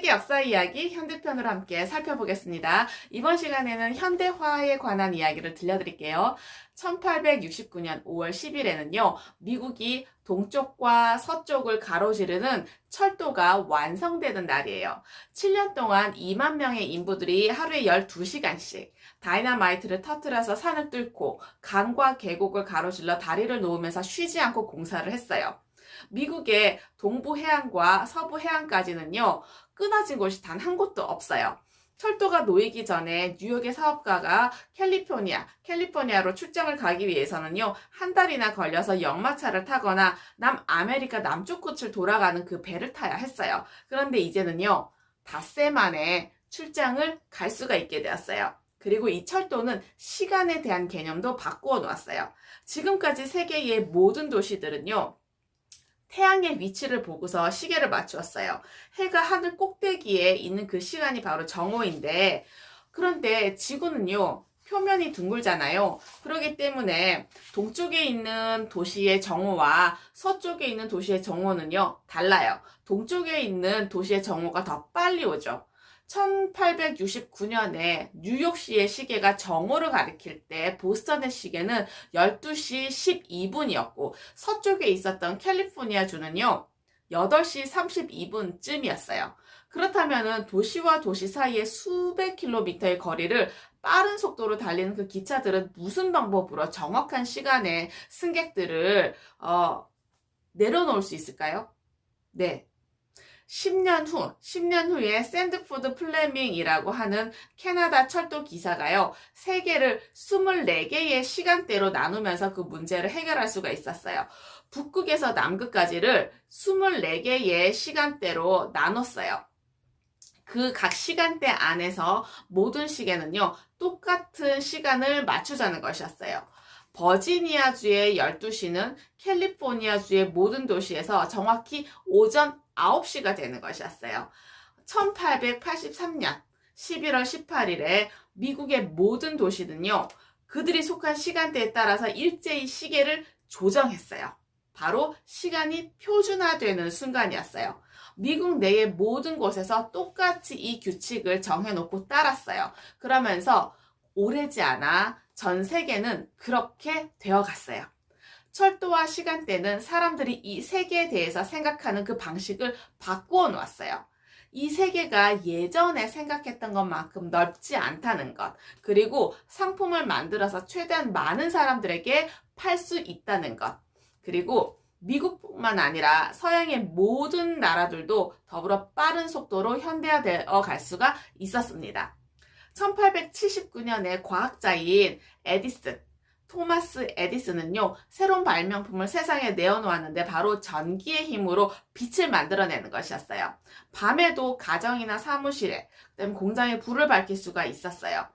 세계 역사 이야기 현대편으로 함께 살펴보겠습니다. 이번 시간에는 현대화에 관한 이야기를 들려드릴게요. 1869년 5월 10일에는요, 미국이 동쪽과 서쪽을 가로지르는 철도가 완성되는 날이에요. 7년 동안 2만 명의 인부들이 하루에 12시간씩 다이너마이트를 터뜨려서 산을 뚫고 강과 계곡을 가로질러 다리를 놓으면서 쉬지 않고 공사를 했어요. 미국의 동부 해안과 서부 해안까지는요, 끊어진 곳이 단 한 곳도 없어요. 철도가 놓이기 전에 뉴욕의 사업가가 캘리포니아로 출장을 가기 위해서는요, 한 달이나 걸려서 역마차를 타거나 남아메리카 남쪽 끝을 돌아가는 그 배를 타야 했어요. 그런데 이제는요, 닷새 만에 출장을 갈 수가 있게 되었어요. 그리고 이 철도는 시간에 대한 개념도 바꾸어 놓았어요. 지금까지 세계의 모든 도시들은요, 태양의 위치를 보고서 시계를 맞추었어요. 해가 하늘 꼭대기에 있는 그 시간이 바로 정오인데, 그런데 지구는요, 표면이 둥글잖아요. 그렇기 때문에 동쪽에 있는 도시의 정오와 서쪽에 있는 도시의 정오는요, 달라요. 동쪽에 있는 도시의 정오가 더 빨리 오죠. 1869년에 뉴욕시의 시계가 정오를 가리킬 때 보스턴의 시계는 12시 12분이었고 서쪽에 있었던 캘리포니아주는요 8시 32분쯤이었어요. 그렇다면 도시와 도시 사이의 수백 킬로미터의 거리를 빠른 속도로 달리는 그 기차들은 무슨 방법으로 정확한 시간에 승객들을 내려놓을 수 있을까요? 네. 10년 후에 샌드포드 플레밍이라고 하는 캐나다 철도 기사가요, 세계를 24개의 시간대로 나누면서 그 문제를 해결할 수가 있었어요. 북극에서 남극까지를 24개의 시간대로 나눴어요. 그 각 시간대 안에서 모든 시계는요, 똑같은 시간을 맞추자는 것이었어요. 버지니아주의 12시는 캘리포니아주의 모든 도시에서 정확히 오전 9시가 되는 것이었어요. 1883년 11월 18일에 미국의 모든 도시는요, 그들이 속한 시간대에 따라서 일제히 시계를 조정했어요. 바로 시간이 표준화되는 순간이었어요. 미국 내의 모든 곳에서 똑같이 이 규칙을 정해놓고 따랐어요. 그러면서 오래지 않아 전 세계는 그렇게 되어갔어요. 철도와 시간대는 사람들이 이 세계에 대해서 생각하는 그 방식을 바꾸어 놓았어요. 이 세계가 예전에 생각했던 것만큼 넓지 않다는 것, 그리고 상품을 만들어서 최대한 많은 사람들에게 팔 수 있다는 것, 그리고 미국뿐만 아니라 서양의 모든 나라들도 더불어 빠른 속도로 현대화되어 갈 수가 있었습니다. 1879년에 과학자인 토마스 에디슨은요, 새로운 발명품을 세상에 내어놓았는데 바로 전기의 힘으로 빛을 만들어내는 것이었어요. 밤에도 가정이나 사무실에, 그다음에 공장에 불을 밝힐 수가 있었어요.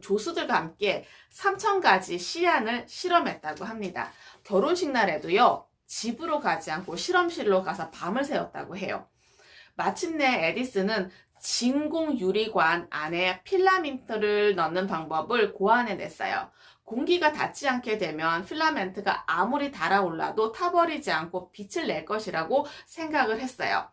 조수들과 함께 3,000가지 시안을 실험했다고 합니다. 결혼식 날에도요, 집으로 가지 않고 실험실로 가서 밤을 새웠다고 해요. 마침내 에디슨은 진공 유리관 안에 필라멘트를 넣는 방법을 고안해냈어요. 공기가 닿지 않게 되면 필라멘트가 아무리 달아올라도 타버리지 않고 빛을 낼 것이라고 생각을 했어요.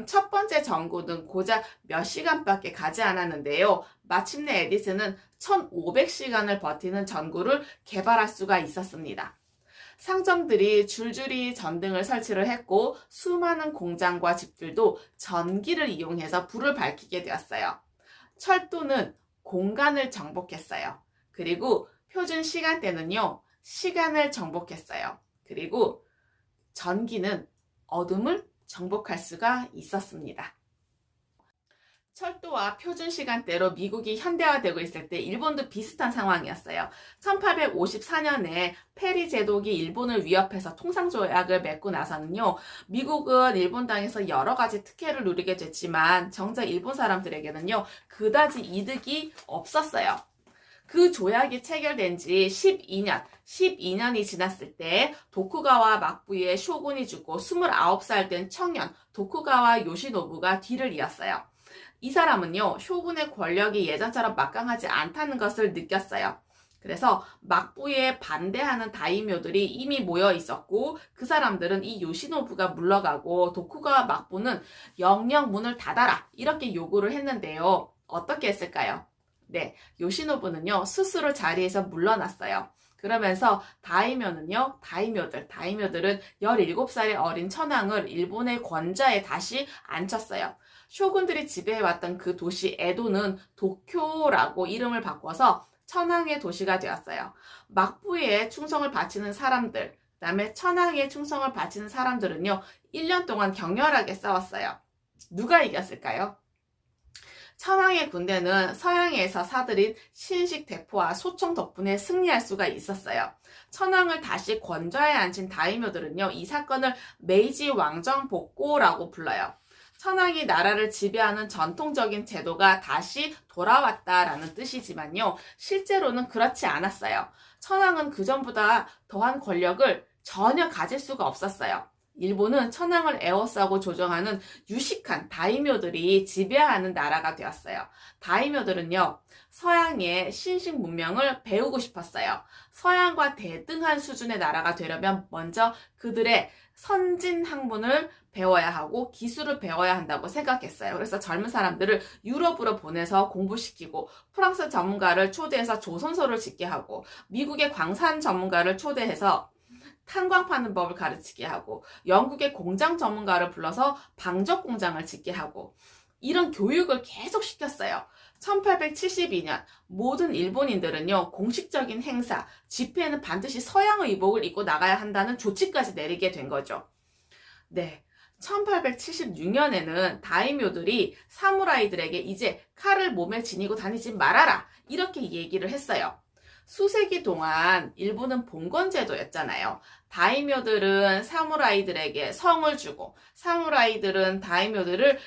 첫 번째 전구는 고작 몇 시간밖에 가지 않았는데요. 마침내 에디슨은 1500시간을 버티는 전구를 개발할 수가 있었습니다. 상점들이 줄줄이 전등을 설치를 했고 수많은 공장과 집들도 전기를 이용해서 불을 밝히게 되었어요. 철도는 공간을 정복했어요. 그리고 표준 시간대는요, 시간을 정복했어요. 그리고 전기는 어둠을 정복할 수가 있었습니다. 철도와 표준 시간대로 미국이 현대화되고 있을 때 일본도 비슷한 상황이었어요. 1854년에 페리 제독이 일본을 위협해서 통상조약을 맺고 나서는요, 미국은 일본 땅에서 여러 가지 특혜를 누리게 됐지만 정작 일본 사람들에게는요, 그다지 이득이 없었어요. 그 조약이 체결된 지 12년이 지났을 때 도쿠가와 막부의 쇼군이 죽고 29살 된 청년 도쿠가와 요시노부가 뒤를 이었어요. 이 사람은요, 쇼군의 권력이 예전처럼 막강하지 않다는 것을 느꼈어요. 그래서 막부에 반대하는 다이묘들이 이미 모여 있었고 그 사람들은 이 요시노부가 물러가고 도쿠가와 막부는 영영 문을 닫아라 이렇게 요구를 했는데요. 어떻게 했을까요? 네, 요시노부는요 스스로 자리에서 물러났어요. 그러면서 다이묘들은 17살의 어린 천황을 일본의 권좌에 다시 앉혔어요. 쇼군들이 지배해왔던 그 도시 에도는 도쿄라고 이름을 바꿔서 천황의 도시가 되었어요. 막부에 충성을 바치는 사람들, 그 다음에 천황에 충성을 바치는 사람들은요, 1년 동안 격렬하게 싸웠어요. 누가 이겼을까요? 천황의 군대는 서양에서 사들인 신식 대포와 소총 덕분에 승리할 수가 있었어요. 천황을 다시 권좌에 앉힌 다이묘들은요, 이 사건을 메이지 왕정 복고라고 불러요. 천황이 나라를 지배하는 전통적인 제도가 다시 돌아왔다라는 뜻이지만요. 실제로는 그렇지 않았어요. 천황은 그전보다 더한 권력을 전혀 가질 수가 없었어요. 일본은 천황을 에워싸고 조정하는 유식한 다이묘들이 지배하는 나라가 되었어요. 다이묘들은요. 서양의 신식 문명을 배우고 싶었어요. 서양과 대등한 수준의 나라가 되려면 먼저 그들의 선진 학문을 배워야 하고 기술을 배워야 한다고 생각했어요. 그래서 젊은 사람들을 유럽으로 보내서 공부시키고 프랑스 전문가를 초대해서 조선소를 짓게 하고 미국의 광산 전문가를 초대해서 탄광 파는 법을 가르치게 하고 영국의 공장 전문가를 불러서 방적 공장을 짓게 하고 이런 교육을 계속 시켰어요. 1872년 모든 일본인들은요 공식적인 행사, 집회에는 반드시 서양 의복을 입고 나가야 한다는 조치까지 내리게 된 거죠. 네, 1876년에는 다이묘들이 사무라이들에게 이제 칼을 몸에 지니고 다니지 말아라 이렇게 얘기를 했어요. 수세기 동안 일본은 봉건제도였잖아요. 다이묘들은 사무라이들에게 성을 주고 사무라이들은 다이묘들을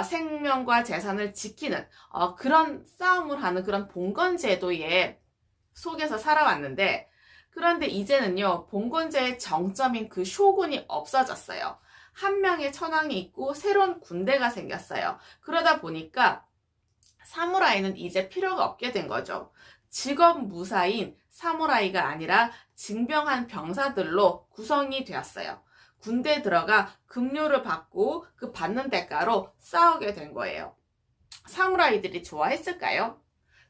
생명과 재산을 지키는 그런 싸움을 하는 그런 봉건제도의 속에서 살아왔는데 그런데 이제는요 봉건제의 정점인 그 쇼군이 없어졌어요. 한 명의 천황이 있고 새로운 군대가 생겼어요. 그러다 보니까 사무라이는 이제 필요가 없게 된 거죠. 직업 무사인 사무라이가 아니라 징병한 병사들로 구성이 되었어요. 군대에 들어가 급료를 받고 그 받는 대가로 싸우게 된 거예요. 사무라이들이 좋아했을까요?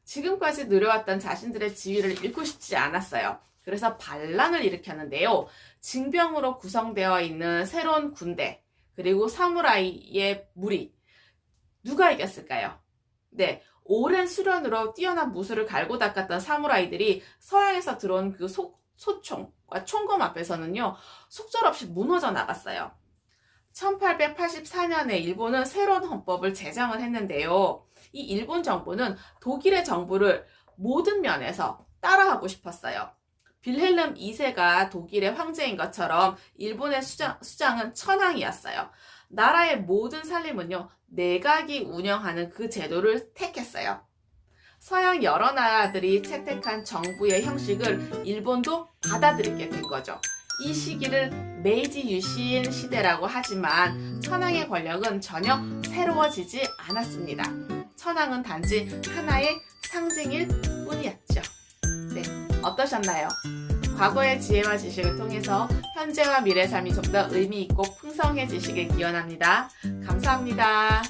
지금까지 누려왔던 자신들의 지위를 잃고 싶지 않았어요. 그래서 반란을 일으켰는데요. 징병으로 구성되어 있는 새로운 군대 그리고 사무라이의 무리 누가 이겼을까요? 네, 오랜 수련으로 뛰어난 무술을 갈고 닦았던 사무라이들이 서양에서 들어온 그 소총과 총검 앞에서는요 속절없이 무너져 나갔어요. 1884년에 일본은 새로운 헌법을 제정을 했는데요. 이 일본 정부는 독일의 정부를 모든 면에서 따라하고 싶었어요. 빌헬름 2세가 독일의 황제인 것처럼 일본의 수장은 천황이었어요. 나라의 모든 살림은요, 내각이 운영하는 그 제도를 택했어요. 서양 여러 나라들이 채택한 정부의 형식을 일본도 받아들이게 된 거죠. 이 시기를 메이지 유신 시대라고 하지만 천황의 권력은 전혀 새로워지지 않았습니다. 천황은 단지 하나의 상징일 뿐이었죠. 네, 어떠셨나요? 과거의 지혜와 지식을 통해서 현재와 미래 삶이 좀 더 의미 있고 풍성해지시길 기원합니다. 감사합니다.